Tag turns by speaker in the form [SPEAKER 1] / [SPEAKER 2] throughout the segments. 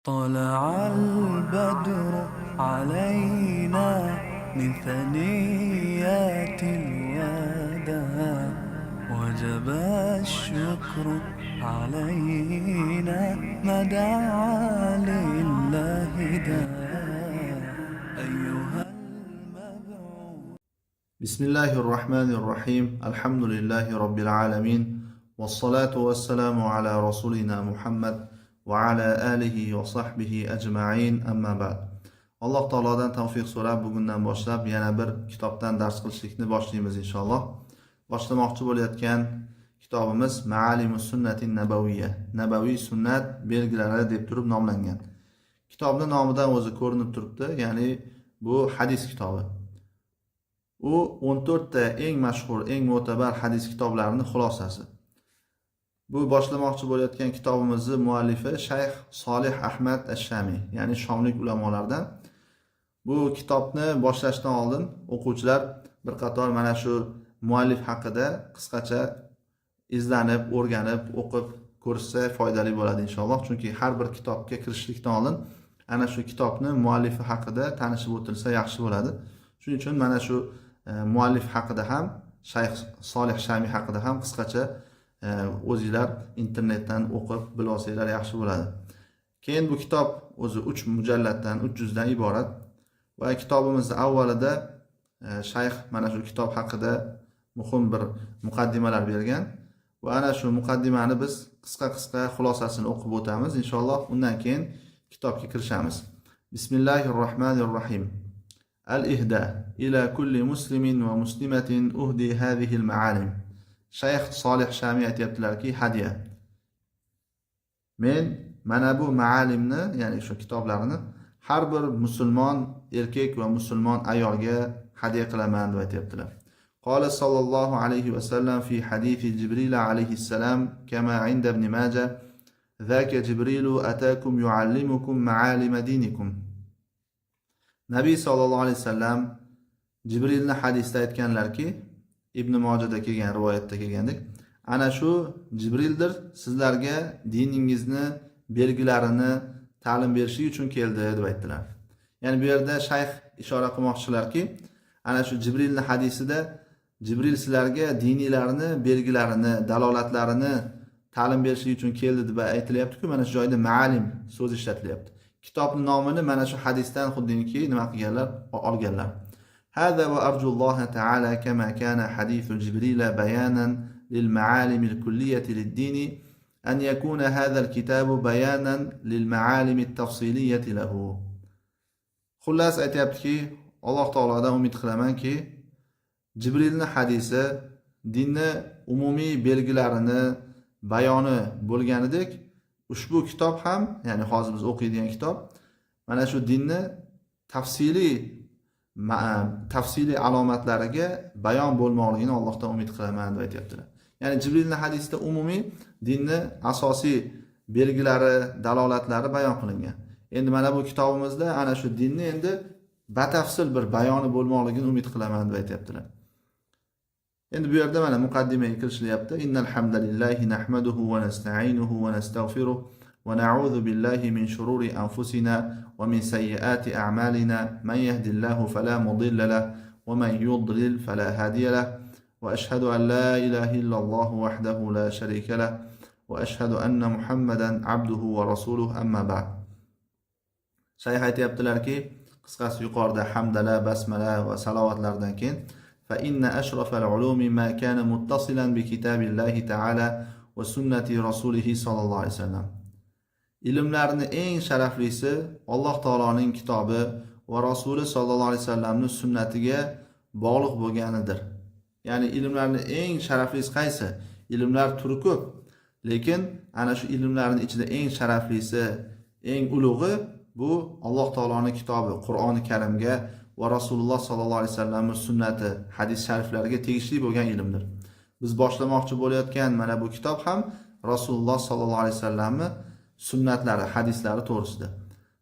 [SPEAKER 1] طلع البدر علينا من ثنيات الوداع وجب الشكر علينا ما دعا لله داع أيها المبعوث.
[SPEAKER 2] بسم الله الرحمن الرحيم الحمد لله رب العالمين والصلاة والسلام على رسولنا محمد وعلى آله وصحبه أجمعين أما بعد. Alloh taolodan tavfiq so'rab bugundan boshlab yana bir kitobdan dars qilishlikni boshlaymiz inshaalloh. Boshlamoqchi bo'layotgan kitobimiz Ma'alimus Sunnatin Nabawiyya, Nabaviy sunnat belgilari deb turib nomlangan. Kitobning nomidan o'zi ko'rinib turibdi, ya'ni bu hadis kitobi. U 14 ta eng mashhur, eng mo'tabar hadis kitoblarining xulosasi. Bu boshlamoqchi bo'layotgan kitobimizning muallifi Shayx Solih Ahmad Ash-Shami, ya'ni shomlik ulamolardan. Bu kitobni boshlashdan oldin o'quvchilar bir qator mana shu muallif haqida qisqacha izlanib, o'rganib, o'qib ko'rishsa foydali bo'ladi inshaalloh. Chunki har bir kitobga kirishlikdan oldin ana shu kitobni muallifi haqida tanishib o'tilsa yaxshi bo'ladi. Shuning uchun mana shu muallif haqida ham, Shayx Solih Shami haqida ham qisqacha o'zingizlar internetdan o'qib bilib olsanglar yaxshi bo'ladi. Keyin bu kitob o'zi 3 mujalladdan, 3 juzdan iborat va kitobimizning avvalida shayx mana shu kitob haqida muhim bir muqaddimalar bergan va ana shu muqaddimani biz qisqa xulosasini o'qib o'tamiz inshaalloh. Undan keyin kitobga kirishamiz. Bismillahirrohmanirrohim. Al-ihda ila kulli muslimin va muslimatin uhdi hadhihi al-ma'alim. Shayx Solih Shami aytibdilarki, hadiya. Men mana bu ma'alimni, ya'ni shu kitoblarni har bir musulmon erkak va musulmon ayolga hadiya qilaman deb aytibdilar. Qala sallallohu alayhi va sallam fi hadisi Jibril alayhi salam kama 'inda Ibn Majah, "Zaka Jibrilu atakum yu'allimukum ma'alim dinikum." Nabiy sallallohu alayhi vasallam Jibrilni hadisda aytganlarki, Ibn Majahda kelgan rivoyatda kelgandek, ana shu Jibrildir sizlarga diningizni belgilarini ta'lim berish uchun keldi deb aytdilar. Ya'ni bu yerda shayx ishora qilmoqchilarki, ana shu Jibrilni hadisida Jibril sizlarga diniylarni, belgilarini, dalolatlarini ta'lim berish uchun keldi deb aytilyapti-ku, mana shu joyda ma'alim so'zi ishlatilyapti. Kitobning nomini mana shu hadisdan xuddiniki nima qilganlar, olganlar. هذا وأرجو الله تعالى كما كان حديث جبريل بيانا للمعالم الكلية للدين أن يكون هذا الكتاب بيانا للمعالم التفصيلية له. خلاص aytayaptiki, Alloh taolodan umid qilamanki, Jibrilning hadisi dinni umumiy belgilarini bayoni bo'lganidek, ushbu kitob ham, ya'ni hozir biz o'qiydigan kitob, mana shu dinni tafsiliy alomatlariga bayon bo'lmoqligini Allohdan umid qilaman deb aytibdilar. Ya'ni Jibrilning hadisida umumiy dinni asosiy belgilari, dalolatlari bayon qilingan. Endi mana bu kitobimizda ana shu dinni endi batafsil bir bayoni bo'lmoqligini umid qilaman deb aytibdilar. Endi bu yerda mana muqaddimaga kirishilyapti. Innal hamdalillahi nahmaduhu va nasta'inuhu va nastaghfiruh va na'udhu billahi min shururi anfusina wa min sayyiati a'malina man yahdihillahu fala mudilla lahu wa man yudlil fala hadiya lahu wa ashhadu an la ilaha illalloh wahdahu la sharika lahu wa ashhadu anna Muhammadan abduhu va rasuluhu amma ba'd. Shayx aytibdilarki, qisqasi yuqorida hamdala, basmala va salovatlardan keyin fa inna ashrafal ulumi ma kana muttasilan bi kitabillahi ta'ala va sunnati rasulih sallallohu alayhi vasallam. Ilmlarning eng sharaflisi Alloh taoloning kitobi va rasuli sallallohu alayhi vasallamning sunnatiga bog'liq bo'lganidir. Ya'ni ilmlarning eng sharaflisi qaysi? Ilmlar turi ko'p, lekin ana shu ilmlarning ichida eng sharaflisi, eng ulug'i bu Alloh taoloning kitobi, Qur'oni Karimga va Rasululloh sallallohu alayhi vasallamning sunnati, hadis shariflariga tegishli bo'lgan ilmdir. Biz boshlamoqchi bo'layotgan mana bu kitob ham Rasululloh sallallohu alayhi vasallamning sunnatlari, hadislari to'g'risida.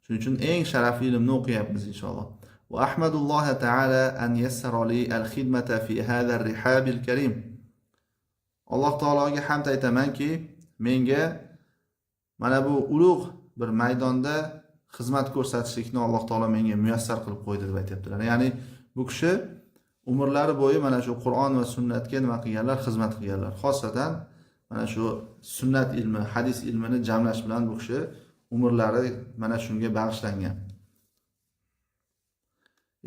[SPEAKER 2] Shuning uchun eng sharafli ilmni o'qiyapmiz inshaalloh. Va ahmadulloh taala an yassara li al-khidmata fi hadha ar-rihab al-karim. Alloh taologa hamd aytamanki, menga mana bu ulug' bir maydonda xizmat ko'rsatishlikni Alloh taolo menga muyassar qilib qo'ydi deb aytibdilar. Ya'ni bu kishi umrlari bo'yi mana shu Qur'on va sunnatga nima qilganlar, xizmat qilganlar. Xosatan mana shu sunnat ilmi, hadis ilmini jamlash bilan bu kishi umrlari mana shunga bag'ishlangan.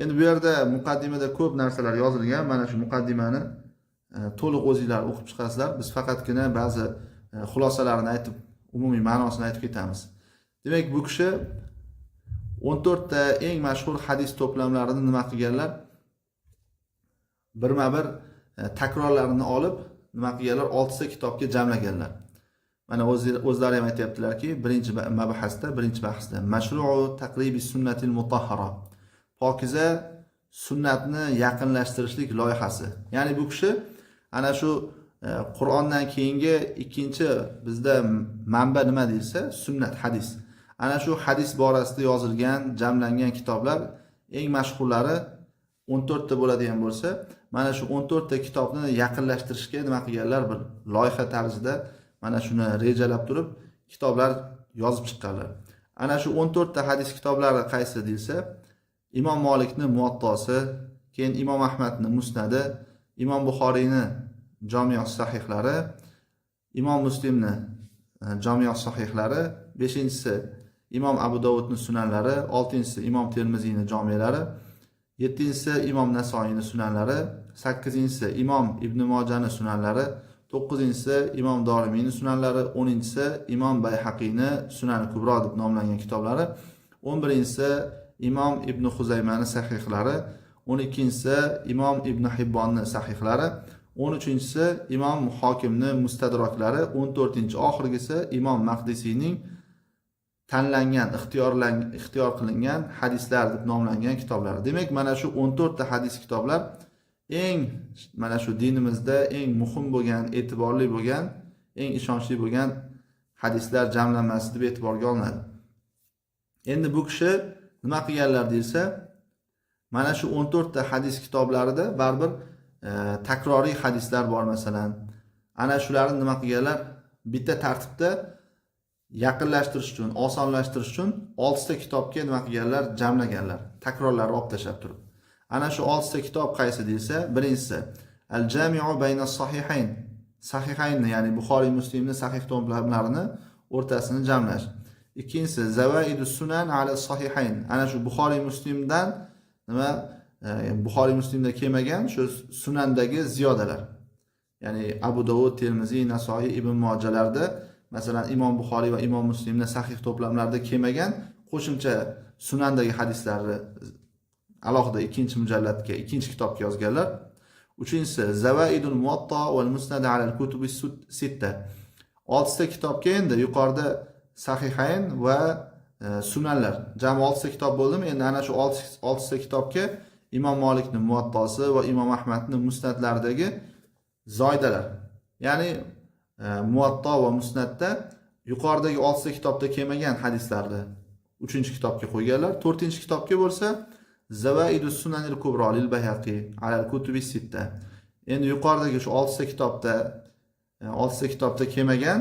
[SPEAKER 2] Endi bu yerda muqaddimada ko'p narsalar yozilgan. Mana shu muqaddimani to'liq o'zingizlar o'qib chiqasizlar. Biz faqatgina ba'zi xulosalarini aytib, umumiy ma'nosini aytib ketamiz. Demak, bu kishi 14 ta eng mashhur hadis to'plamlarini nima qilganlar? Birma-bir takrorlarini olib, nima qilganlar? 6 ta kitobga jamlaganlar. Mana o'zlari ham aytayaptilarki, birinchi mabhasda, birinchi bahsda mashru'u taqribi sunnatil mutahhara. Pokiza sunnatni yaqinlashtirishlik loyihasi. Ya'ni bu kishi ana shu Qur'ondan keyingi ikkinchi bizda manba nima deyilsa, sunnat, hadis. Ana shu hadis borasida yozilgan, jamlangan kitoblar eng mashhurlari 14 ta bo'ladigan bo'lsa, mana shu 14 ta kitobni yaqinlashtirishga nima qilganlar? Bir loyiha tarzida mana shuni rejalab turib kitoblar yozib chiqqanlar. Ana shu 14 ta hadis kitoblari qaysi deyilsa, Imom Malikning Muvattosi, keyin Imom Ahmadning Musnadi, Imom Buxoriyning Jami' sahihlari, Imom Muslimning Jami' sahihlari, 5-inchisi Imom Abu Dovudning sunanlari, 6-inchisi Imom Termiziyning jami'lari, 7-inchisi Imom Nasoiyning sunanlari, 8-inchisi Imom Ibn Mojahning sunanlari, 9-inchisi Imom Dorimiyning sunanlari, 10-inchisi Imom Bayhaqiyning Sunan-i Kubro deb nomlangan kitoblari, 11-inchisi Imom Ibn Xuzaymaning sahihlari, 12-inchisi Imom Ibn Hibbonning sahihlari, 13-inchisi Imom Hokimning Mustadraklari, 14-inchi oxirgisi Imom Maqdisiyning tanlangan, ixtiyor qilingan hadislar deb nomlangan kitoblari. Demak, mana shu 14 ta hadis kitoblar eng mana shu dinimizda eng muhim bo'lgan, e'tiborli bo'lgan, eng ishonchli bo'lgan hadislar jamlanmasi deb e'tiborga olinadi. Endi bu kishi nima qilganlar deyilsa, mana shu 14 ta hadis kitoblarida baribir takroriy hadislar bor masalan. Ana shularni nima qilganlar? Bitta tartibda yaqinlashtirish uchun, osonlashtirish uchun 6 ta kitobga nima qilganlar? Jamlaganlar. Takrorlarni olib tashlab turib. Ana shu 6 ta kitob qaysi deyilsa, birinchisi Al-Jami'u bayna as-sahihayn. Sahihaynni, ya'ni Buxoriy, Muslimning sahih to'plamlarini o'rtasini jamlash. Ikkinchisi Zawaidus Sunan ala as-sahihayn. Ana shu Buxoriy, Muslimdan nima Buxoriy, Muslimda kelmagan shu sunandagi ziyodalar. Ya'ni Abu Dovud, Termiziy, Nasoiy, Ibn Mojalarda masalan Imom Buxoriy va Imom Muslimning sahih to'plamlarida kelmagan qo'shimcha sunandagi hadislarni alohida ikkinchi mujalladga, ikkinchi kitobga yozganlar. Uchinchisi Zawaidul Muwatta wal Musnad ala al-Kutubi sitta. 6 ta kitobga endi yuqorida Sahihayn va sunanlar. Jami 6 ta kitob bo'ldimi? Endi ana shu 6 ta kitobga Imom Malikning Muvattosi va Imom Ahmadning Musnadlaridagi zoidalar. Ya'ni Muvatta va Musnadda yuqoridagi 6 ta kitobda kelmagan hadislarni 3-kitobga qo'yganlar. 4-kitobga bo'lsa Zawaidus Sunanil Kubro lil Bayhaqi ala al-Kutubi sitta. Endi yuqoridagi shu 6 ta kitobda kelmagan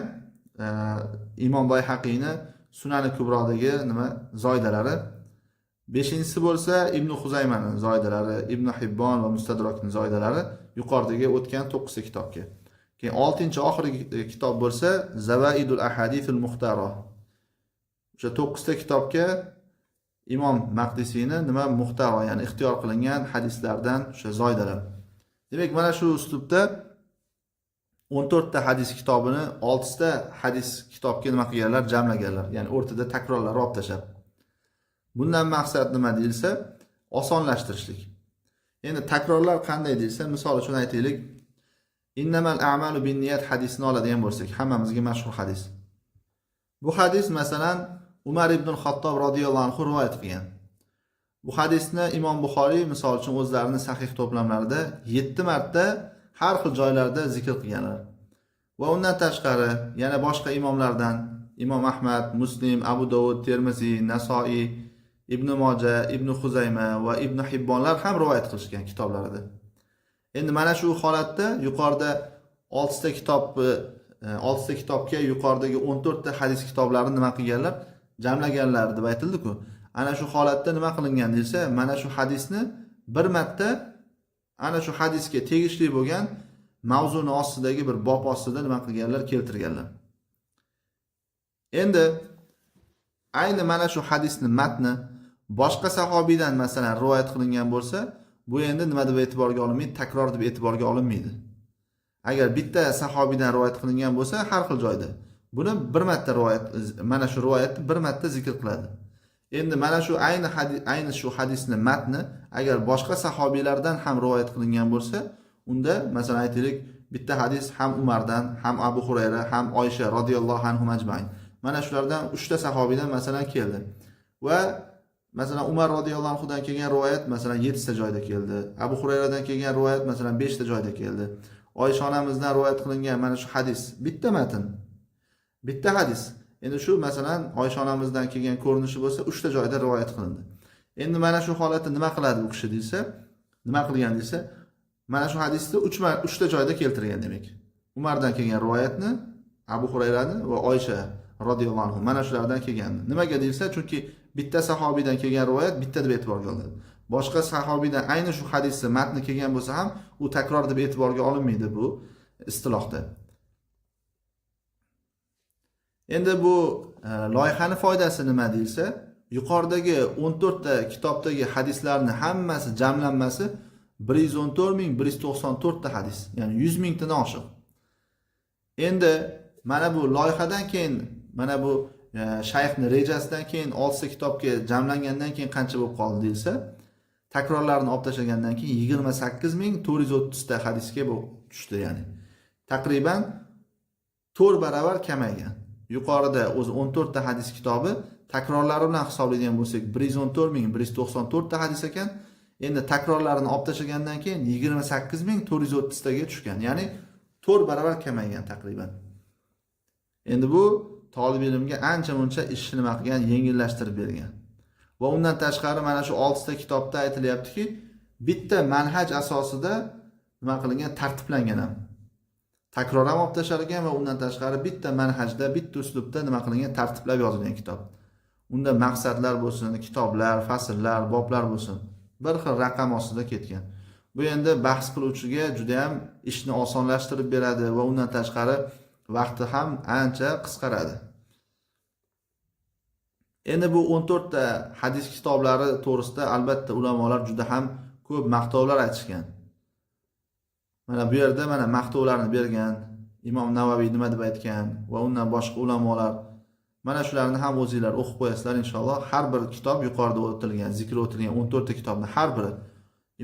[SPEAKER 2] Imom Bayhaqiyning Sunan-i Kubrodagi nima zoidalari. 5-inchisi bo'lsa Ibn Xuzaymaning zoidalari, Ibn Hibbon va Mustadrakning zoidalari yuqoridagi o'tgan 9 ta kitobga. Keyin 6-chi oxirgi kitob bo'lsa Zawaidul Ahadithul Muxtara. O'sha 9 ta kitobga Imom Maqdisiyning nima muxtaro, ya'ni ixtiyor qilingan hadislardan o'sha zoidalar. Demak, mana shu uslubda 14 ta hadis kitobini 6 ta hadis kitobga nima qilganlar? Jamlaganlar. Ya'ni o'rtada takrorlar olib tashab. Bundan maqsad nima deyilsa, osonlashtirishlik. Endi takrorlar qanday deyilsa, misol uchun aytaylik, innamal a'malu binniyat hadisini oladigan bo'lsak, hammamizga mashhur hadis. Bu hadis masalan Umar ibn Xattob radhiyallohu anhu rivoyat qilgan. Bu hadisni Imom Buxoriy misol uchun o'zlarining sahih to'plamlarida 7 marta har xil joylarda zikr qilganlar. Va undan tashqari yana boshqa imomlardan Imom Ahmad, Muslim, Abu Dovud, Termiziy, Nasoiy, Ibn Mojah, Ibn Xuzayma va Ibn Hibbonlar ham rivoyat qilishgan kitoblarida. Endi mana shu holatda yuqorida 6 ta kitobga yuqoridagi 14 ta hadis kitoblarini nima qilganlar? jamlaganlar deb aytildi-ku. Ana shu holatda nima qilingan desa, mana shu hadisni bir marta ana shu hadisga tegishli bo'lgan mavzuni ostidagi bir bob ostida nima qilganlar, keltirganlar. Endi ayni mana shu hadisni matni boshqa sahobiydan masalan rivoyat qilingan bo'lsa, bu endi nima deb e'tiborga olinmaydi? Takror deb e'tiborga olinmaydi. Agar bitta sahobiydan rivoyat qilingan bo'lsa, har xil joyda. Buni bir marta rivoyat, mana shu rivoyatni bir marta zikr qiladi. Endi mana shu ayni shu hadisni matni agar boshqa sahobiylardan ham rivoyat qilingan bo'lsa, unda masalan aytaylik, bitta hadis ham Umardan, ham Abu Hurayra, ham Oysha radhiyallohu anhum ajmain. Mana shulardan 3 ta sahobiydan masalan keldi. Va masalan Umar radhiyallohu anhudan kelgan rivoyat masalan 7 ta joyda keldi. Abu Hurayradan kelgan rivoyat masalan 5 ta joyda keldi. Oysha onamizdan rivoyat qilingan mana shu hadis bitta matn, bitta hadis. Endi shu masalan Oysha onamizdan kelgan ko'rinishi bo'lsa 3 ta joyda rivoyat qilindi. Endi mana shu holatda nima qiladi bu kishi desa, nima qilgan desa, mana shu hadisni 3 ta joyda keltirgan demak. Umardan kelgan rivoyatni, Abu Hurayrani va Oysha radhiyallohu anhu mana shulardan kelgan. Nimaga deyilsa, chunki bitta sahobiydan kelgan rivoyat bitta deb e'tiborga olinadi. Boshqa sahobiydan ayni shu hadisni matni kelgan bo'lsa ham, u takror deb e'tiborga olinmaydi bu istilohda. Endi bu loyihani foydasi nima deyilsa, yuqoridagi 14 ta kitobdagi hadislarning hammasi jamlanmasi 114.194 ta hadis, ya'ni 100 mingtadan oshiq. Endi mana bu loyihadan keyin, mana bu shayxning rejasidan keyin 6 ta kitobga jamlangandan keyin qancha bo'lib qoldi deyilsa, takrorlarni olib tashlagandan keyin 28430 ta hadisga bu tushdi, ya'ni taqriban 4 barobar kamaygan. Yuqorida o'zi 14 ta hadis kitobi takrorlari bilan hisoblaydigan bo'lsak 114.194 ta hadis ekan. Endi takrorlarini olib tashlagandan keyin 28430 taga tushgan. Ya'ni 4 barobar kamaygan taqriban. Endi bu talib ilmga ancha-muncha ishni nima qilgan, yengillashtirib bergan. Va undan tashqari mana shu 6 ta kitobda aytilyaptiki, bitta manhaj asosida nima qilingan, tartiblangan ham. Takror ham olib tashalgan va undan tashqari bitta manhajda, bitta uslubda nima qilingan, tartiblab yozilgan kitob. Unda maqsadlar bo'lsin, kitoblar, fasllar, boblar bo'lsin, bir xil raqam ostida ketgan. Bu endi bahs qiluvchiga juda ham ishni osonlashtirib beradi va undan tashqari vaqti ham ancha qisqaradi. Endi bu 14 ta hadis kitoblari to'g'risida albatta ulamolar juda ham ko'p maqtovlar aytishgan. Mana bu yerda mana maqtovlarni bergan Imom Navaviy nima deb aytgan va undan boshqa ulamolar, mana shularni ham o'zingizlar o'qib qo'yasizlar inshaalloh. Har bir kitob yuqorida o'tilgan, zikr o'tilgan 14 ta kitobning har biri,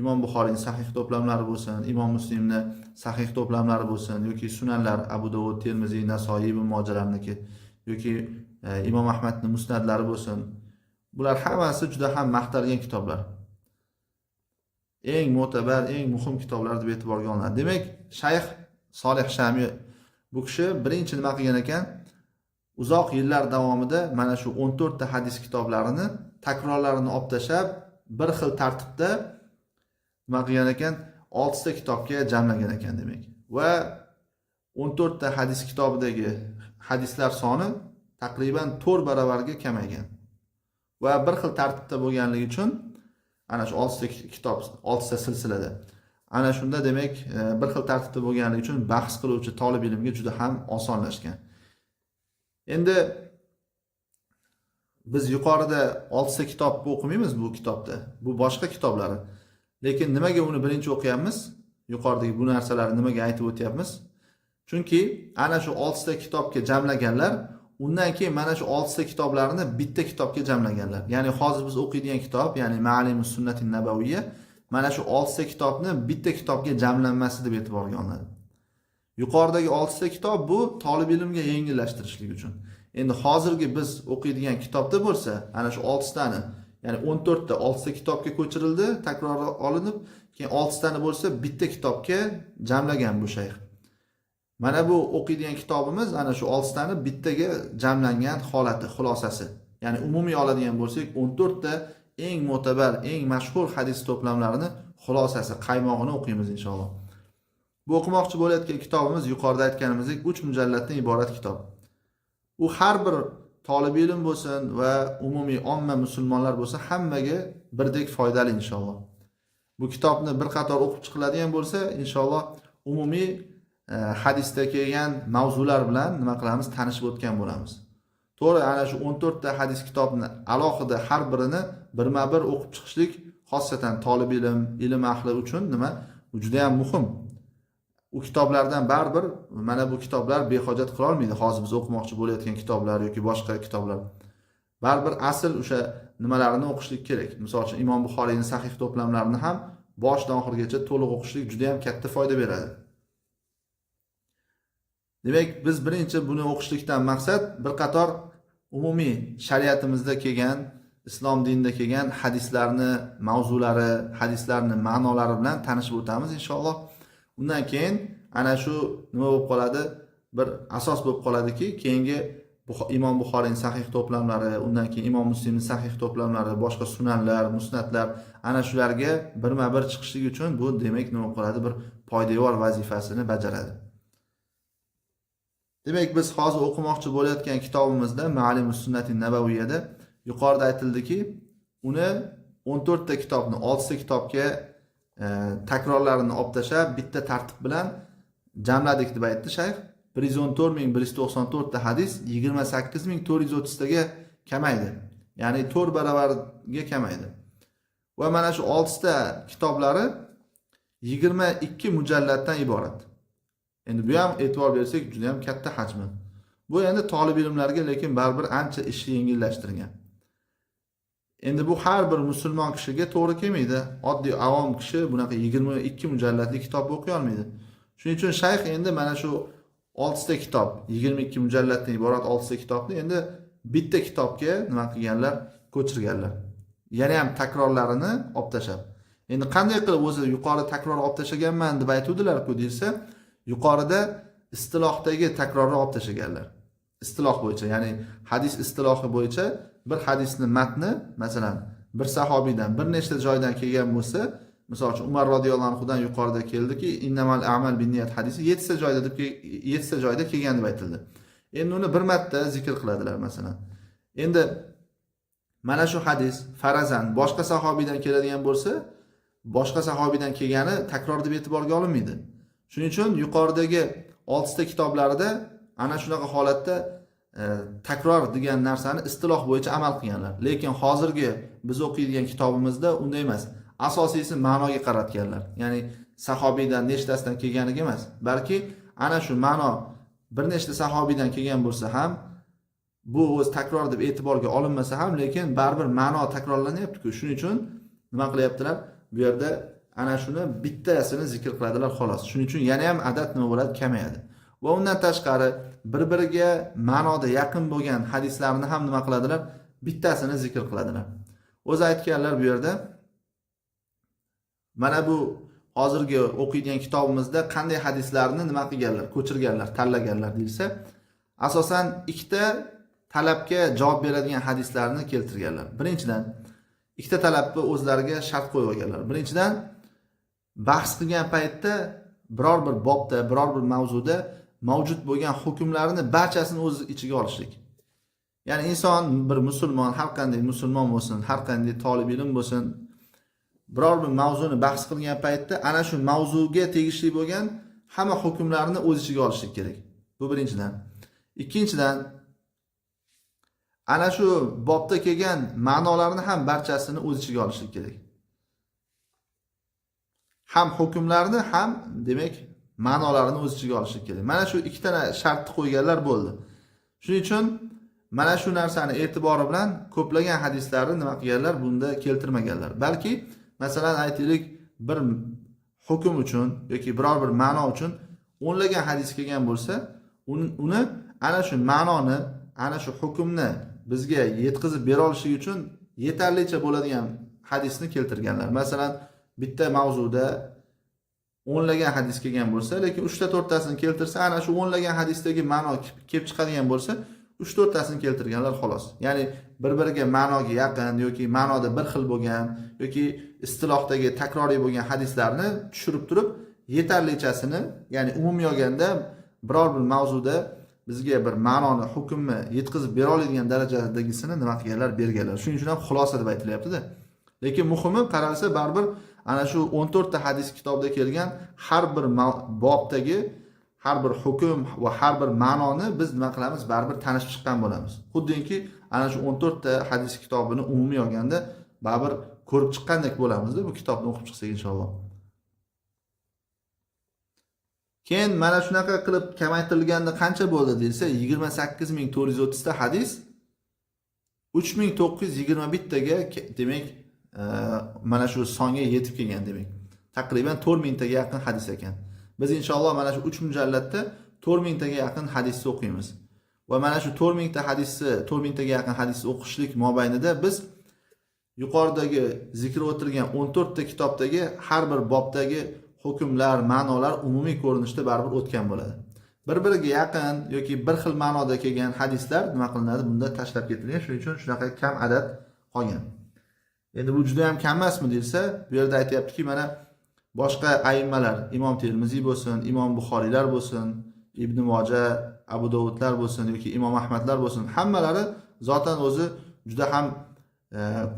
[SPEAKER 2] Imom Buxoriyning sahih to'plamlari bo'lsin, Imom Muslimning sahih to'plamlari bo'lsin, yoki sunanlar Abu Dovud, Termiziy, Nasoiy, Ibn Mojalarniki, yoki Imom Ahmadning musnadlari bo'lsin. Bular hammasi juda ham maqtalgan kitoblar. Eng mo'tabar, eng muhim kitoblar deb e'tiborga olinadi. Demak, Shayx Solih Shami bu kishi birinchi nima qilgan ekan? Uzoq yillar davomida mana shu 14 ta hadis kitoblarini takrorlarini olib tashlab, bir xil tartibda nima qilgan ekan? 6 ta kitobga jamlagan ekan demak. Va 14 ta hadis kitobidagi hadislar soni taqriban 4 barobarga kamaygan. Va bir xil tartibda bo'lganligi uchun ana shu 6 ta kitob, 6 ta silsilada. Ana shunda demak, bir xil tartibda bo'lganligi uchun bahs qiluvchi talib ilmga juda ham osonlashgan. Endi biz yuqorida 6 ta kitobni o'qimaymiz bu kitobda. Bu boshqa kitoblari. Lekin nimaga uni birinchi o'qiyapmiz? Yuqoridagi bu narsalarni nimaga aytib o'tyapmiz? Chunki ana shu 6 ta kitobga jamlaganlar, undan keyin mana shu 6 ta kitoblarni bitta kitobga jamlaganlar. Ya'ni hozir biz o'qiydigan kitob, ya'ni Ma'alimus Sunnatin Nabawiyya, mana shu 6 ta kitobni bitta kitobga jamlanmasi deb e'tiborga olinadi. Yuqoridagi 6 ta kitob bu talib ilmga yengillashtirishlik uchun. Endi hozirgi biz o'qiydigan kitobda bo'lsa, ana shu 6 tani, ya'ni 14 ta 6 ta kitobga ko'chirildi, takror olinib, keyin 6 tani bo'lsa bitta kitobga jamlagan bu shayx. Mana bu o'qiydigan kitobimiz ana shu 6 tani bittaga jamlangan holati, xulosasi. Ya'ni umumiy oladigan bo'lsak, 14 ta eng mo'tabar, eng mashhur hadis to'plamlarini xulosasi, qaymog'ini o'qiymiz inshaalloh. Bu o'qimoqchi bo'layotgan kitobimiz yuqorida aytganimizdek 3 mujalladdan iborat kitob. U har bir talib ilm bo'lsin va umumiy omma musulmonlar bo'lsin, hammaga birdek foydali inshaalloh. Bu kitobni bir qator o'qib chiqiladigan bo'lsa, inshaalloh umumiy hadisda kelgan mavzular bilan nima qilamiz, tanishib o'tgan bo'lamiz. To'g'ri, ana shu 14 ta hadis kitobni alohida har birini birma-bir o'qib chiqishlik xosatan talib ilm ahli uchun nima? Juda ham muhim. U kitoblardan baribir mana bu kitoblar behojat qila olmaydi. Hozir biz o'qimoqchi bo'layotgan kitoblar yoki boshqa kitoblar. Baribir asl o'sha nimalarini o'qishlik kerak. Misol uchun Imom Buxoriyning sahih to'plamlarini ham boshdan oxirigacha to'liq o'qishlik juda ham katta foyda beradi. Demak, biz birinchi buni o'qishlikdan maqsad bir qator umumiy shariatimizda kelgan, islom dinida kelgan hadislarni mavzulari, hadislarni ma'nolari bilan tanishib o'tamiz inshaalloh. Undan keyin ana shu nima bo'lib qoladi? Bir asos bo'lib qoladiki, keyingi Imom Buxoriyning sahih to'plamlari, undan keyin Imom Muslimning sahih to'plamlari, boshqa sunanlar, musnatlar, ana shularga birma-bir chiqishlik uchun bu demak nima qiladi? Bir poydevor vazifasini bajaradi. Demak, biz hozir o'qimoqchi bo'layotgan kitobimizda Ma'alimus Sunnati Nabaviyyada yuqorida aytildiki, uni 14 ta kitobni 6 ta kitobga takrorlarini olib tashlab, bitta tartib bilan jamladik deb aytdi shayx. 114.194 ta hadis 28.430 taga kamaydi. Ya'ni 4 baravarga kamaydi. Va mana shu 6 ta kitoblari 22 mujalladdan iborat. Endi bu ham e'tibor bersak juda ham katta hajmi. Bu endi talib ilmlarga lekin baribir ancha ishni yengillashtirgan. Endi bu har bir musulmon kishiga to'g'ri kelmaydi. Oddiy avom kishi bunaqa 22 mujalladli kitob o'qiy olmaydi. Shuning uchun shayx endi mana shu 6 ta kitob, 22 mujalladdan iborat 6 ta kitobni endi bitta kitobga nima qilganlar? Ko'chirganlar. Yana ham takrorlarini olib tashab. Endi qanday qilib o'zi yuqori takror olib tashaganman deb aytuvdilar-ku desa, yuqorida istilohdagi takrorni olib tashaganlar. Istiloh bo'yicha, ya'ni hadis istilohi bo'yicha bir hadisni matni, masalan, bir sahobiydan bir nechta joydan kelgan bo'lsa, misol uchun Umar radhiyallohu anhudan yuqorida keldiki, innamal a'mal binniyat hadisi 7 ta joyda deb 7 ta joyda kelgan deb aytildi. Endi uni bir marta zikr qiladilar masalan. Endi mana shu hadis farazan boshqa sahobiydan keladigan bo'lsa, boshqa sahobiydan kelgani takror deb e'tiborga olinmaydi. Shuning uchun yuqoridagi 6 ta kitoblarida ana shunaqa holatda takror degan narsani istiloh bo'yicha amal qilganlar. Lekin hozirgi biz o'qiydigan kitobimizda unday emas. Asosiysi ma'noga qaratganlar. Ya'ni sahobiydan nechtasidan kelganiga emas, balki ana shu ma'no bir nechta sahobiydan kelgan bo'lsa ham, bu o'z takror deb e'tiborga olinmasa ham, lekin baribir ma'no takrorlanyapti-ku. Shuning uchun nima qilyaptilar? Bu yerda ana shuni bittasini zikr qiladilar xolos. Shuning uchun yana ham adad nima bo'ladi? Kamayadi. Va undan tashqari bir-biriga ma'noda yaqin bo'lgan hadislarni ham nima qiladilar? Bittasini zikr qiladilar. O'zi aytganlar bu yerda mana bu hozirgi o'qiydigan kitobimizda qanday hadislarni nima qilganlar, ko'chirganlar, tanlaganlar deyilsa, asosan ikkita talabga javob beradigan hadislarni keltirganlar. Birinchidan, ikkita talabni o'zlariga shart qo'yib olganlar. Birinchidan, bahs qilgan paytda biror bir bobda, biror bir mavzuda mavjud bo'lgan hukmlarni barchasini o'z ichiga olishlik. Ya'ni inson bir musulmon, har qanday musulmon bo'lsin, har qanday talib ilm bo'lsin, biror bir mavzuni bahs qilgan paytda ana shu mavzuga tegishli bo'lgan hamma hukmlarni o'z ichiga olishlik kerak. Bu birinchidan. Ikkinchidan, ana shu bobda kelgan ma'nolarni ham barchasini o'z ichiga olishlik kerak. Ham hukmlarni ham demak ma'nolarini o'z ichiga olishlik kerak. Mana shu ikkita shartni qo'yganlar bo'ldi. Shuning uchun mana shu narsani e'tibori bilan ko'plagan hadislarni nima qilganlar? Bunda keltirmaganlar. Balki masalan aytaylik, bir hukm uchun yoki biror bir ma'no uchun o'nlagan hadis kelgan bo'lsa, uni ana shu ma'noni, ana shu hukmni bizga yetkazib bera olishi uchun yetarlicha bo'ladigan hadisni keltirganlar. Masalan, bitta mavzuda o'nlagan hadis kelgan bo'lsa, lekin 3 ta 4 tasini keltirsa, ana shu o'nlagan hadisdagi ma'no kelib chiqadigan bo'lsa, 3-4 tasini keltirganlar xolos. Ya'ni bir-biriga ma'noga yaqin yoki ma'noda bir xil bo'lgan yoki istilohdagi takroriy bo'lgan hadislarni tushirib turib, yetarlichasini, ya'ni umumiy olganda biror bir mavzuda bizga bir ma'noni, hukmni yetkazib bera oladigan darajadagisini nima qilganlar, berganlar. Shuning uchun ham xulosa deb aytilyapti-da. Lekin muhimi qaralsa baribir ana shu 14 ta hadis kitobida kelgan har bir bobdagi har bir hukm va har bir ma'noni biz nima qilamiz, baribir tanishib chiqqan bo'lamiz. Xuddiki ana shu 14 ta hadis kitobini umumiy olganda baribir ko'rib chiqqandek bo'lamiz-da bu kitobni o'qib chiqsak inshaalloh. Keyin mana shunaqa qilib kamaytirilganda qancha bo'ldi desa 28430 ta hadis 3921 taga demak mana shu songa yetib kelgan demak. Taqriban 4000 taga yaqin hadis ekan. Biz inshaalloh mana shu 3 mujallatda 4000 taga yaqin hadisni o'qiymiz. Va mana shu 4000 ta hadisni, 4000 taga yaqin hadisni o'qishlik mobaynida biz yuqoridagi zikr o'tilgan 14 ta kitobdagi har bir bobdagi hukmlar, ma'nolar umumiy ko'rinishda baribir o'tgan bo'ladi. Bir-biriga yaqin yoki bir xil ma'noda kelgan hadislar nima qilinadi? Bunda tashlab ketilgan. Shuning uchun shunaqa kam adad qolgan. Endi bu juda ham kam emasmi desa, bu yerda aytayaptiki, mana boshqa ayimmalar, Imom Termiziy bo'lsin, Imom Buxoriylar bo'lsin, Ibn Moja, Abu Dovudlar bo'lsin yoki Imom Ahmadlar bo'lsin, hammalari zotan o'zi juda ham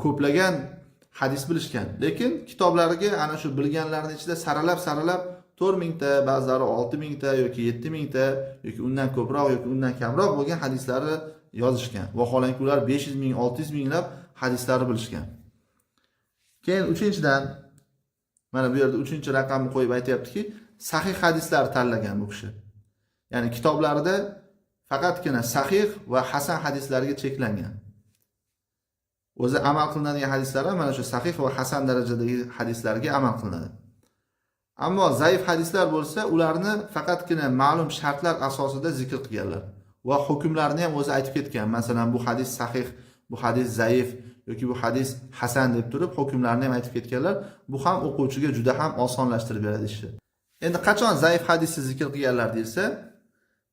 [SPEAKER 2] ko'plagan hadis bilishgan. Lekin kitoblariga ana shu bilganlarning ichida saralab 4000 ta, ba'zilari 6000 ta yoki 7000 ta yoki undan ko'proq yoki undan kamroq bo'lgan hadislarni yozishgan. Vaholanki ular 500 ming, 600 minglab hadislarni bilishgan. Keyin 3-dan mana bu yerda 3-raqamni qo'yib aytayaptiki, sahih hadislar tanlagan bu kishi. Ya'ni kitoblarida faqatgina sahih va hasan hadislarga cheklangan. O'zi amal qilinadigan hadislar ham mana shu sahih va hasan darajadagi hadislarga amal qilinadi. Ammo zaif hadislar bo'lsa, ularni faqatgina ma'lum shartlar asosida zikr qilganlar va hukmlarini ham o'zi aytib ketgan. Masalan, bu hadis sahih, bu hadis zaif yoki bu hadis hasan deb turib hukmlarini ham aytib ketganlar. Bu ham o'quvchiga juda ham osonlashtirib beradi ishni. Endi qachon zaif hadisni zikr qilganlar desa,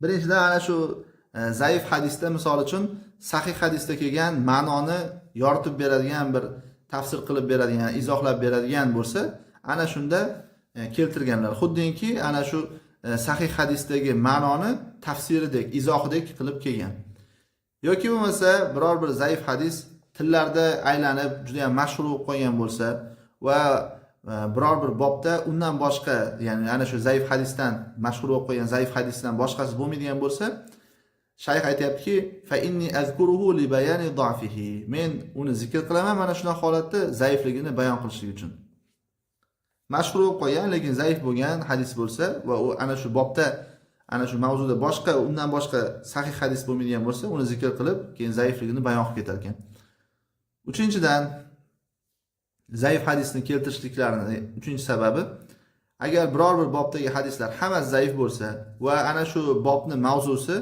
[SPEAKER 2] birinchidan ana shu zaif hadisda misol uchun sahih hadisda kelgan ma'noni yoritib beradigan bir tafsir qilib beradigan, izohlab beradigan bo'lsa, ana shunda keltirganlar. Xuddiki ana shu sahih hadisdagi ma'noni tafsiridek, izohidek qilib kelgan. Yoki bo'lmasa biror bir zaif hadis tillarda aylanib juda ham mashhur bo'lib qolgan bo'lsa va biror bir bobda undan boshqa, ya'ni ana shu zaif hadisdan mashhur bo'lib qolgan zaif hadisdan boshqasi bo'lmaydigan bo'lsa, shayx aytayaptiki, fa inni azkuruhu li bayani da'fihi. Men uni zikr qilaman mana shunday holatda zaifligini bayon qilishlik uchun. Mashhur bo'lib qolgan, lekin zaif bo'lgan hadis bo'lsa va u ana shu bobda, ana shu mavzuda boshqa, undan boshqa sahih hadis bo'lmaydigan bo'lsa, uni zikr qilib, keyin zaifligini bayon qilib ketar ekan. 3-dan zaif hadisni keltirishliklarining 3-sababi, agar biror bir bobdagi hadislar hammasi zaif bo'lsa va ana shu bobning mavzusi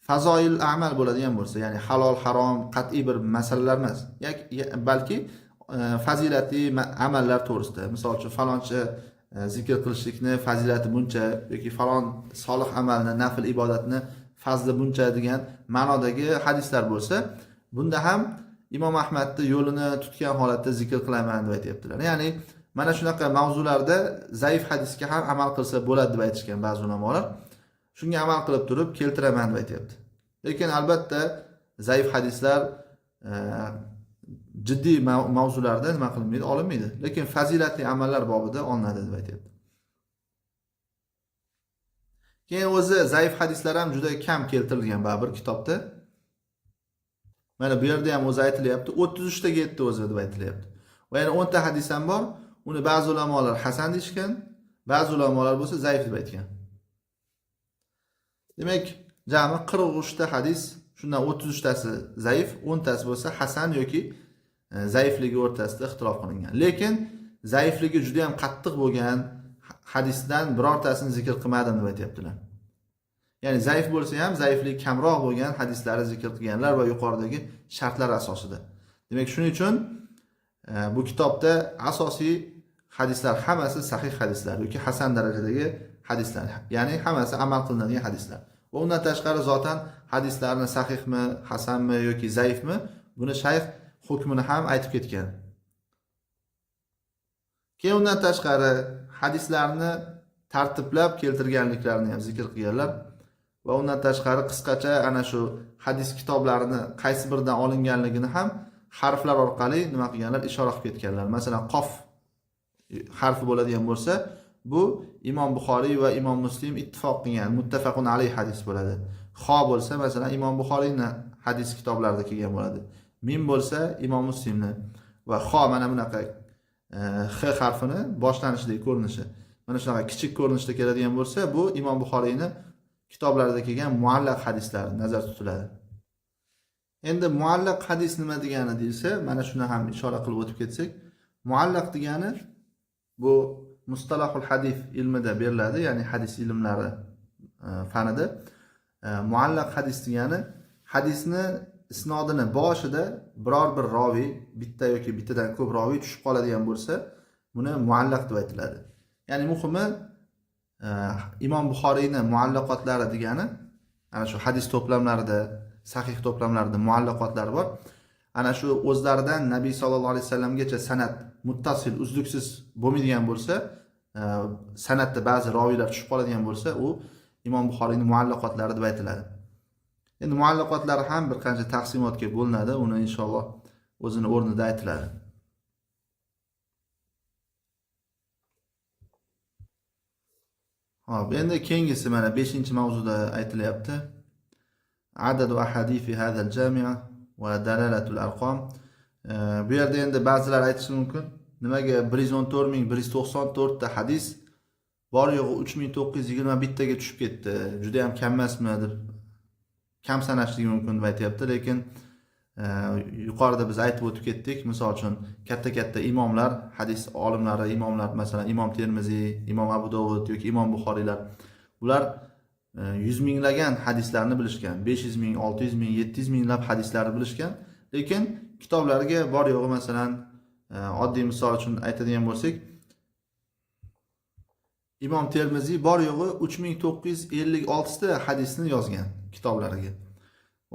[SPEAKER 2] fazoil amal bo'ladigan bo'lsa, ya'ni halol, harom, qat'iy bir masalalar emas, balki fazilatli amallar to'g'risida. Misol uchun faloncha zikr qilishlikni fazilati buncha yoki falon solih amalni, nafl ibodatni fazli buncha degan ma'nodagi hadislar bo'lsa, bunda ham Imom Ahmadning yo'lini tutgan holatda zikr qilaman deb aytibdilar. Ya'ni mana shunaqa mavzularda zaif hadisga ham amal qilsa bo'ladi deb aytishgan ba'zi ulamolar. Shunga amal qilib turib keltiraman deb aytibdi. Lekin albatta zaif hadislar jiddiy mavzularda nima qilinmaydi, olinmaydi. Lekin fazilatli amallar bobida olinadi deb aytibdi. Keyin o'zi zaif hadislar ham juda kam keltirilgan baribir kitobda. Mana bu yerda ham o'zi aytilyapti, 33 taga yetdi o'zi deb aytilyapti. Va yana 10 ta hadis ham bor. Uni ba'zi ulamolar hasan deyishgan, ba'zi ulamolar bo'lsa zaif deb aytgan. Demak, jami 43 ta hadis, shundan 33 tasi zaif, 10 tasi bo'lsa hasan yoki zaifligi o'rtasida ixtilof qilingan. Lekin zaifligi juda ham qattiq bo'lgan hadisdan birortasini zikr qilmadim deb aytibdilar. Ya'ni zaif bo'lsa ham zaiflik kamroq bo'lgan hadislarni zikr qilganlar va yuqoridagi shartlar asosida. Demak, shuning uchun bu kitobda asosiy hadislar hammasi sahih hadislar yoki hasan darajadagi hadislar. Ya'ni hammasi amal qilinadigan hadislar. Va undan tashqari zotan hadislarni sahihmi, hasanmi yoki zaifmi, buni shayx hukmini ham aytib ketgan. Keyin undan tashqari hadislarni tartiblab keltirganliklarini ham zikr qilganlar va undan tashqari qisqacha ana shu hadis kitoblarini qaysi biridan olinganligini ham harflar orqali nima qilganlar, ishora qilib ketganlar. Masalan, qof harfi bo'ladigan bo'lsa, bu Imom Buxoriy va Imom Muslim ittifoq qilgan muttafaqun alayh hadis bo'ladi. Xo bo'lsa, masalan, Imom Buxoriyning hadis kitoblarida kelgan bo'ladi. Mim bo'lsa, Imom Muslimni va xo mana bunaqa x harfini boshlanishidagi ko'rinishi. Mana shunaqa kichik ko'rinishda keladigan bo'lsa, bu Imom Buxoriyning kitoblarida kelgan muallaq hadislar nazarda tutiladi. Endi muallaq hadis nima degani deyilsa, mana shuni ham ishora qilib o'tib ketsak, muallaq degani bu mustalahul hadis ilmida beriladi, ya'ni hadis ilmlari fanida. Muallaq hadis degani hadisni isnodini boshida biror bir roviy, bitta yoki bittadan ko'p roviy tushib qoladigan bo'lsa, buni muallaq deb aytiladi. Ya'ni muhimi Imom Buxoriyning muallaqotlari degani ana shu hadis to'plamlarida, sahih to'plamlarida muallaqotlari bor. Ana shu o'zlaridan Nabiy sallallohu alayhi vasallamgacha sanad muttasil, uzluksiz bo'lmaydigan bo'lsa, sanadda ba'zi roviylar tushib qoladigan bo'lsa, u Imom Buxoriyning muallaqotlari deb aytiladi. Endi muallaqotlar ham bir qancha taqsimotga bo'linadi, uni inshaalloh o'zini o'rnida aytiladi. Hop, endi keyingisi mana 5-mavzuda aytilyapti. Adadu ahadifi hadal jami'a va dalalatul arqam. Bu yerda endi ba'zilar aytishi mumkin, nimaga 114.194 ta hadis bor yo'g'i 3921 taga tushib ketdi. Juda ham kam emasmi deb kam sanashligi mumkin deb aytayapti, lekin yuqorida biz aytib o'tib ketdik. Misol uchun katta imomlar, hadis olimlari, imomlar, masalan Imom Termiziy, Imom Abu Dovud yoki Imom Buxoriylar, ular 100 minglagan hadislarni bilishgan, 500 ming, 600 ming, 700 minglab hadislarni bilishgan, lekin kitoblariga bor yo'g'i masalan oddiy misol uchun aytadigan bo'lsak, Imom Termiziy bor yo'g'i 3956 ta hadisni yozgan kitoblariga.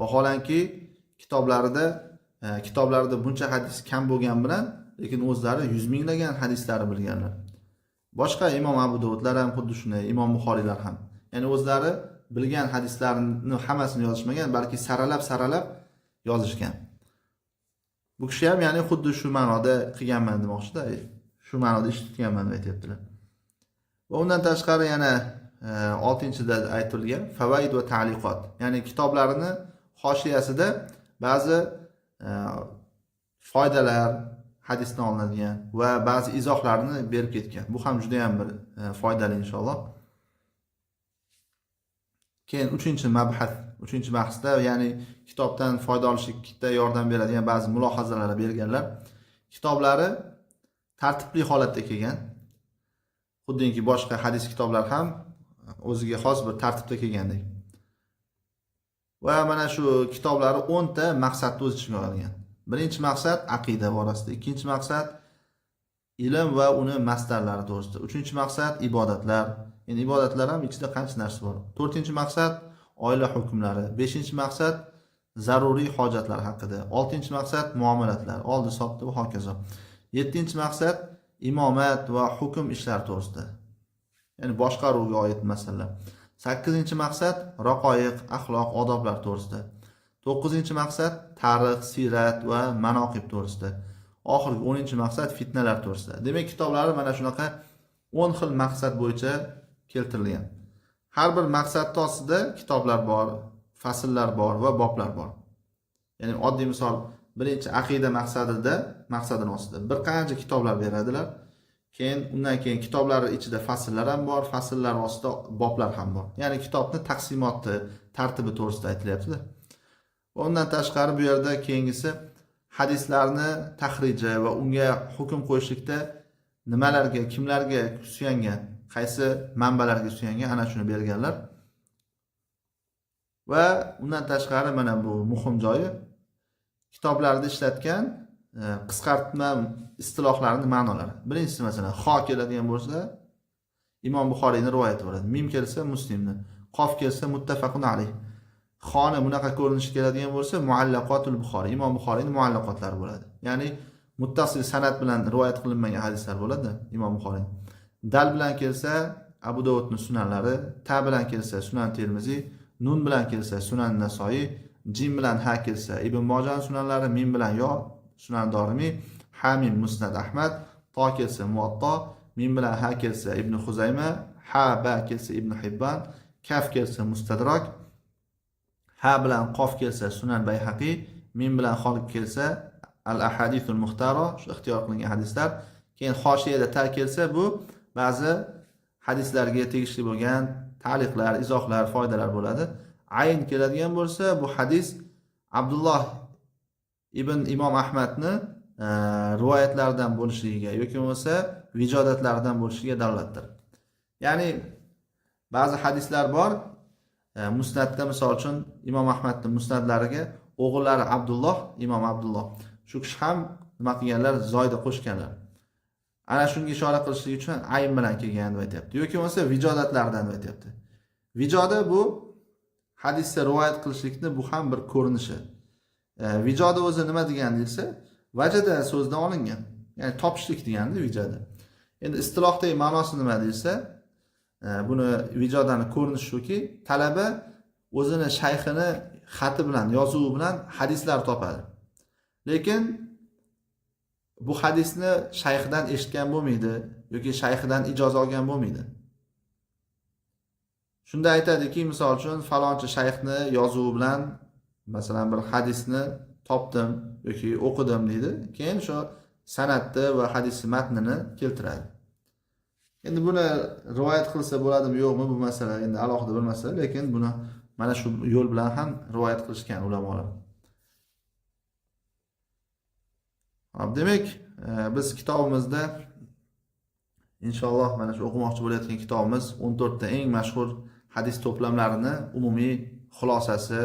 [SPEAKER 2] Vaholanki kitoblarida buncha hadis kam bo'lgan bilan, lekin o'zlari 100 minglagan hadislarni bilganlar. Boshqa Imom Abu Dovudlar ham xuddi shunday, Imom Buxoriylar ham. Ya'ni o'zlari bilgan hadislarni hammasini yozishmagan, balki saralab yozishgan. Bu kishi ham ya'ni xuddi shu ma'noda qilganman demoqchida, shu ma'noda ish tutganman deb aytibdilar. Va undan tashqari yana 6-da aytilgan favaid va ta'liqot. Ya'ni kitoblarini hoshiyasida ba'zi foydalar hadisdan olinadigan va ba'zi izohlarni berib ketgan. Bu ham juda ham bir foydali inshaalloh. Keyin 3-bahsda, ya'ni kitobdan foyda olishga yordam beradigan ba'zi mulohazalar berganlar. Kitoblari tartibli holatda kelgan. Xuddiki boshqa hadis kitoblar ham o'ziga xos bir tartibda kelgandek. Va mana shu kitoblari 10 ta maqsadni o'z ichiga olgan. Birinchi maqsad aqida borasida, ikkinchi maqsad ilm va uni masdarlari to'g'risida, uchinchi maqsad ibodatlar. Endi ibodatlar ham ichida qancha narsa bor. 4-maqsad oila hukmlari, 5-maqsad zaruriy hojatlar haqida, 6-maqsad muomalatlar, oldi hisobda va hokazo. 7-maqsad imomat va hukm ishlar to'g'risida. Ya'ni boshqaruvga oid masalalar. 8-maqsad raqoiq, axloq, odoblar to'g'risida. 9-maqsad tarix, sirat va manoqib to'g'risida. Oxirgi 10-maqsad fitnalar to'g'risida. Demak, kitoblari mana shunaqa 10 xil maqsad bo'yicha keltirilgan. Har bir maqsadning ostida kitoblar bor, fasllar bor va boblar bor. Ya'ni oddiy misol, birinchi aqida maqsadining ostida bir qancha kitoblar beradilar. Undan keyin kitoblar ichida fasllar ham bor, fasllar ostida boblar ham bor. Ya'ni kitobning taqsimoti, tartibi to'g'risida aytilyapti. Va undan tashqari bu yerda keyingisi hadislarni tahriji va unga hukm qo'yishlikda nimalarga, kimlarga suyangan, qaysi manbalarga suyangan, ana shuni berganlar. Va undan tashqari mana bu muhim joyi, kitoblarda ishlatgan qisqartma istilohlarining ma'nolari. Birinchisi masalan xo keladigan bo'lsa, Imom Buxoriyning rivoyati bo'ladi. Mim kelsa Muslimni, qof kelsa muttafaqun alayh. Xoni bunaqa ko'rinishi keladigan bo'lsa, muallaqotul Buxoriy, Imom Buxoriyning muallaqotlari bo'ladi. Ya'ni muttasil sanad bilan rivoyat qilinmagan hadislar bo'ladi Imom Buxoriy. Dal bilan kelsa Abu Dovudning sunanlari, ta bilan kelsa Sunan Termiziy nun bilan kelsa Sunan Nasoiy, jim bilan ha kelsa Ibn Mojah sunanlari, mim bilan yo Sunan Dorimiy, ha mim Musnad Ahmad, to kelsa Muwatta, mim bilan ha kelsa Ibn Xuzayma, ha ba kelsa Ibn Hibban, kaf kelsa Mustadrak, ha bilan qof kelsa Sunan Bayhaqiy, mim bilan xol kelsa Al Ahadithul Muxtara, shu ixtiyor qilingan hadislar. Keyin hoshiyada ta kelsa bu ba'zi hadislarga tegishli bo'lgan ta'liqlar, izohlar, foydalar bo'ladi. Ayn keladigan bo'lsa bu hadis Abdulloh ibn Imom Ahmadni rivoyatlaridan bo'lishligiga yoki bo'lmasa vijodatlaridan bo'lishiga dalolatdir. Ya'ni ba'zi hadislar bor, musnadda misol uchun Imom Ahmadning musnadlariga o'g'illari Abdulloh, Imom Abdulloh shu kishi ham nima qilganlar, zoyda qo'shganlar. Ana shunga ishora qilishlik uchun ayn bilan kelgan deb aytibdi. Yoki bo'lmasa vijodatlardan deb aytibdi. Vijoda bu hadisda rivoyat qilishlikni bu ham bir ko'rinishi. Vijoda o'zi nima degani desa, vajada so'zdan olingan. Ya'ni topishlik degani vijoda. Endi istilohdagi ma'nosi nima desa, buni vijodani ko'rinishi shuki, talaba o'zini shayxini xati bilan, yozuvi bilan hadislar topadi. Lekin bu hadisni shayxidan eshitgan bo'lmaydi yoki shayxidan ijoza olgan bo'lmaydi. Shunda aytadiki, misol uchun falonchi shayxni yozuvi bilan masalan bir hadisni topdim yoki o'qidim deydi. Keyin shu sanadni va hadisning matnini keltiradi. Endi buni rivoyat qilsa bo'ladimi, yo'qmi bu masala endi alohida bir masala, lekin buni mana shu yo'l bilan ham rivoyat qilishgan ulamolar. Demak, biz kitobimizda inshaalloh mana shu o'qimoqchi bo'layotgan kitobimiz 14 ta eng mashhur hadis to'plamlarini umumiy xulosasi,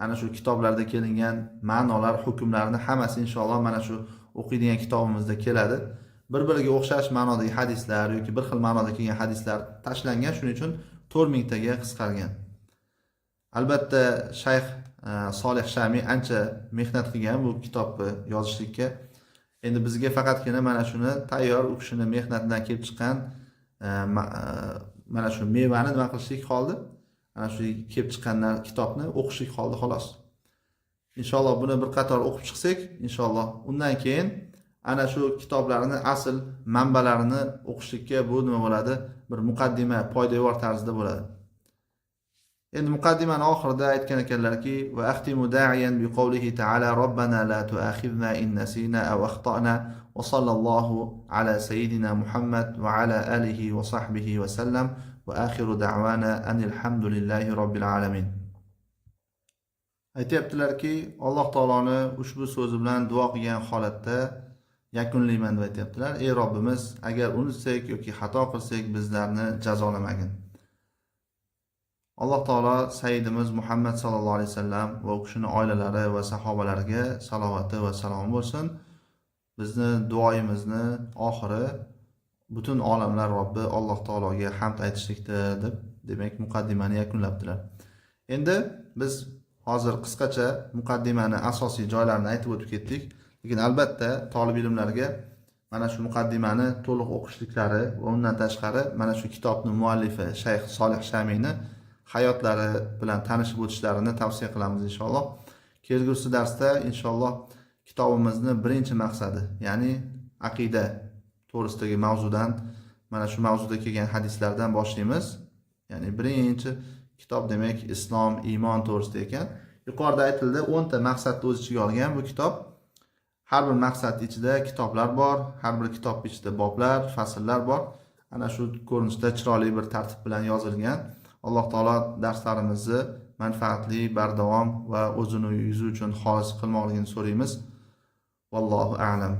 [SPEAKER 2] ana shu kitoblarda kelingan ma'nolar, hukmlarni hammasi inshaalloh mana shu o'qiydigan kitobimizda keladi. Bir-biriga o'xshash ma'nodagi hadislar yoki bir xil ma'noda kelgan hadislar tashlangan, shuning uchun 4000 taga qisqargan. Albatta Shayx Solih Shami ancha mehnat qilgan bu kitobni yozishlikka. Endi bizga faqatgina mana shuni tayyor, u kishini mehnatidan kelib chiqqan mana shu mevani nima qilishlik qoldi. Ana shu kelib chiqqan kitobni o'qishlik qoldi xolos. Inshaalloh buni bir qator o'qib chiqsak, inshaalloh undan keyin ana shu kitoblarni asl manbalarini o'qishlikka bu nima bo'ladi? Bir muqaddima, poydevor tarzda bo'ladi. Endi muqaddimani oxirida aytgan ekanlarki, va axtimu da'iyan bi qawlihi ta'ala robbana la tu'akhidna in nasina aw akhtana va sallallohu ala sayyidina Muhammad va ala alihi va sahbihi va sallam va akhiru da'wana anil hamdulillahi robbil alamin. Aytayaptilarki, Alloh taoloni ushbu so'zi bilan duo qilgan holatda yakunlayman deb aytayaptilar. Ey Robbimiz, agar unutsak yoki xato qilsak bizlarni jazolamagin. Alloh taolo sayyidimiz Muhammad sallallohu alayhi vasallam va u kishining oilalari va sahobalariga salovati va salom bo'lsin. Bizni duoyimizni oxiri butun olamlar Robbi Alloh taologa hamd aytishlikdir deb, demak muqaddimani yakunlabdilar. Endi biz hozir qisqacha muqaddimani asosiy joylarini aytib o'tib ketdik. Lekin albatta talab ilmlarga mana shu muqaddimani to'liq o'qishliklari va undan tashqari mana shu kitobning muallifi Shayx Solih Shamiyni hayotlari bilan tanishib o'tishlarini tavsiya qilamiz inshaalloh. Kelgusi darsda inshaalloh kitobimizni birinchi maqsadi, ya'ni aqida to'g'risidagi mavzudan, mana shu mavzuda kelgan hadislardan boshlaymiz. Ya'ni birinchi kitob demak islom, iymon to'g'risida ekan. Yuqorida aytildi 10 ta maqsadni o'z ichiga olgan bu kitob. Har bir maqsad ichida kitoblar bor, har bir kitob ichida boblar, fasllar bor. Ana shu ko'rinishda chiroyli bir tartib bilan yozilgan. Alloh taolo darslarimizni manfaatli, bardavom va o'zini yuzi uchun xolis qilmoqligini so'raymiz. Vallohu a'lam.